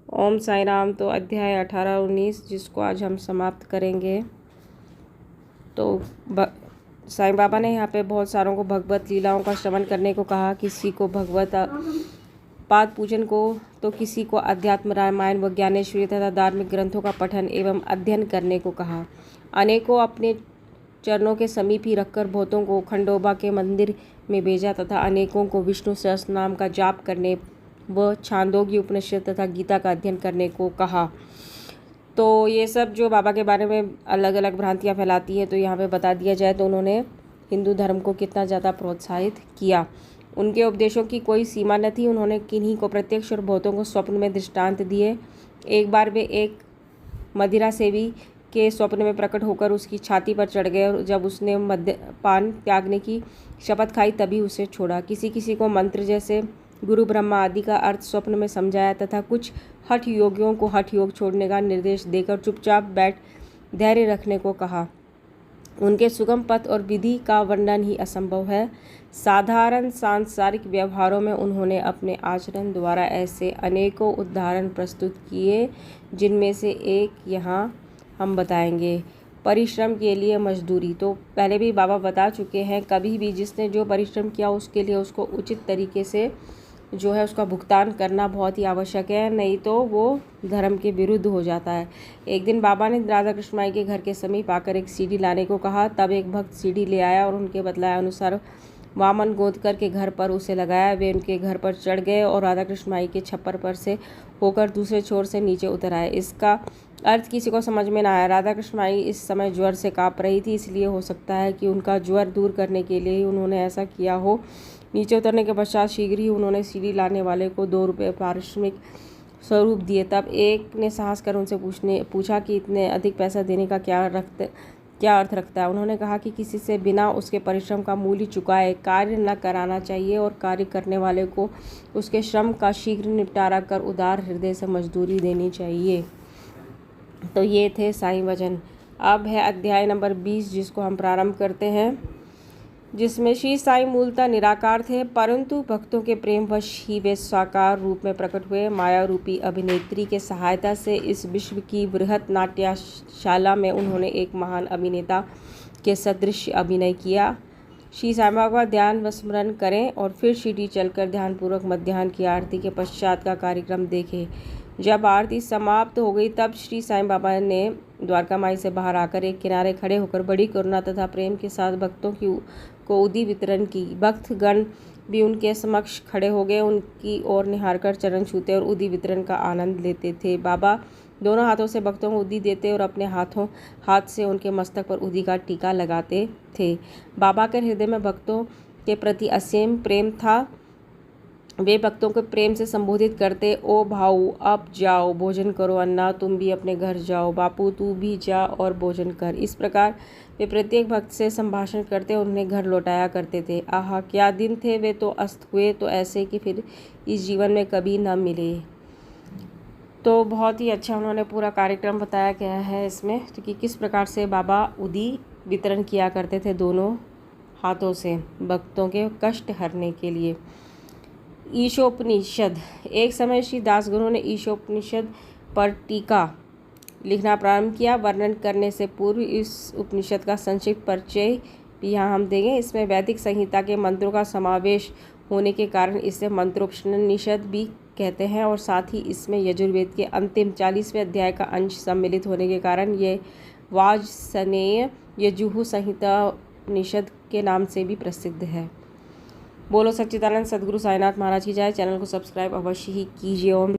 ओम साई राम। तो अध्याय 18-19 जिसको आज हम समाप्त करेंगे। तो साईं बाबा ने यहाँ पे बहुत सारों को भगवत लीलाओं का श्रवण करने को कहा। किसी को भगवत पाद पूजन को, तो किसी को अध्यात्म रामायण व ज्ञानेश्वरी तथा धार्मिक ग्रंथों का पठन एवं अध्ययन करने को कहा। अनेकों अपने चरणों के समीप ही रखकर बहुतों को खंडोबा के मंदिर में भेजा तथा अनेकों को विष्णु सहस्त्र नाम का जाप करने व छांदोग्य उपनिषद तथा गीता का अध्ययन करने को कहा। तो ये सब जो बाबा के बारे में अलग अलग भ्रांतियाँ फैलाती है, तो यहाँ पे बता दिया जाए तो उन्होंने हिंदू धर्म को कितना ज़्यादा प्रोत्साहित किया। उनके उपदेशों की कोई सीमा न थी। उन्होंने किन्हीं को प्रत्यक्ष और बहुतों को स्वप्न में दृष्टांत दिए। एक बार वे एक मदिरा सेवी के स्वप्न में प्रकट होकर उसकी छाती पर चढ़ गए और जब उसने मद्यपान त्यागने की शपथ खाई तभी उसे छोड़ा। किसी किसी को मंत्र जैसे गुरु ब्रह्मा आदि का अर्थ स्वप्न में समझाया तथा कुछ हठ योगियों को हठ योग छोड़ने का निर्देश देकर चुपचाप बैठ धैर्य रखने को कहा। उनके सुगम पथ और विधि का वर्णन ही असंभव है। साधारण सांसारिक व्यवहारों में उन्होंने अपने आचरण द्वारा ऐसे अनेकों उदाहरण प्रस्तुत किए, जिनमें से एक यहाँ हम बताएंगे। परिश्रम के लिए मजदूरी। तो पहले भी बाबा बता चुके हैं, कभी भी जिसने जो परिश्रम किया उसके लिए उसको उचित तरीके से जो है उसका भुगतान करना बहुत ही आवश्यक है, नहीं तो वो धर्म के विरुद्ध हो जाता है। एक दिन बाबा ने राधा कृष्ण माई के घर के समीप आकर एक सीढ़ी लाने को कहा। तब एक भक्त सीढ़ी ले आया और उनके बतलाए अनुसार वामन गोदकर के घर पर उसे लगाया। वे उनके घर पर चढ़ गए और राधा कृष्ण माई के छप्पर पर से होकर दूसरे छोर से नीचे उतर आए। इसका अर्थ किसी को समझ में ना आया। राधा कृष्ण माई इस समय ज्वर से काँप रही थी, इसलिए हो सकता है कि उनका ज्वर दूर करने के लिए ही उन्होंने ऐसा किया हो। नीचे उतरने के पश्चात शीघ्र ही उन्होंने सीढ़ी लाने वाले को 2 रुपये पारिश्रमिक स्वरूप दिए। तब एक ने साहस कर उनसे पूछा कि इतने अधिक पैसा देने का क्या अर्थ रखता है। उन्होंने कहा कि किसी से बिना उसके परिश्रम का मूल्य चुकाए कार्य न कराना चाहिए और कार्य करने वाले को उसके श्रम का शीघ्र निपटारा कर उदार हृदय से मजदूरी देनी चाहिए। तो ये थे साईं वचन। अब है अध्याय नंबर 20 जिसको हम प्रारंभ करते हैं, जिसमें श्री साईं मूलतः निराकार थे, परंतु भक्तों के प्रेमवश ही वे साकार रूप में प्रकट हुए। माया रूपी अभिनेत्री के सहायता से इस विश्व की बृहत नाट्यशाला में उन्होंने एक महान अभिनेता के सदृश अभिनय किया। श्री साईं बाबा ध्यान व स्मरण करें और फिर सीढ़ी चलकर ध्यानपूर्वक मध्याह्न की आरती के पश्चात का कार्यक्रम देखें। जब आरती समाप्त हो गई तब श्री साईं बाबा ने द्वारका माई से बाहर आकर एक किनारे खड़े होकर बड़ी करुणा तथा प्रेम के साथ भक्तों को उदी वितरण की। भक्तगण भी उनके समक्ष खड़े हो गए, उनकी ओर निहारकर चरण छूते और उदी वितरण का आनंद लेते थे। बाबा दोनों हाथों से भक्तों को उदी देते और अपने हाथ से उनके मस्तक पर उदी का टीका लगाते थे। बाबा के हृदय में भक्तों के प्रति असीम प्रेम था। वे भक्तों को प्रेम से संबोधित करते, ओ भाऊ अब जाओ भोजन करो, अन्ना तुम भी अपने घर जाओ, बापू तू भी जा और भोजन कर। इस प्रकार वे प्रत्येक भक्त से संभाषण करते और उन्हें घर लौटाया करते थे। आहा क्या दिन थे, वे तो अस्त हुए तो ऐसे कि फिर इस जीवन में कभी न मिले। तो बहुत ही अच्छा उन्होंने पूरा कार्यक्रम बताया गया है इसमें, तो कि किस प्रकार से बाबा उदी वितरण किया करते थे दोनों हाथों से भक्तों के कष्ट हरने के लिए। ईशोपनिषद। एक समय श्री दासगुरु ने ईशोपनिषद पर टीका लिखना प्रारंभ किया। वर्णन करने से पूर्व इस उपनिषद का संक्षिप्त परिचय भी यहाँ हम देंगे। इसमें वैदिक संहिता के मंत्रों का समावेश होने के कारण इसे मंत्रोपनिषद भी कहते हैं और साथ ही इसमें यजुर्वेद के अंतिम 40वें अध्याय का अंश सम्मिलित होने के कारण ये वाजसनेय यजुः संहिता उपनिषद के नाम से भी प्रसिद्ध है। बोलो सच्चिदानंद सद्गुरु साईनाथ महाराज की जय। चैनल को सब्सक्राइब अवश्य ही कीजिए। ओम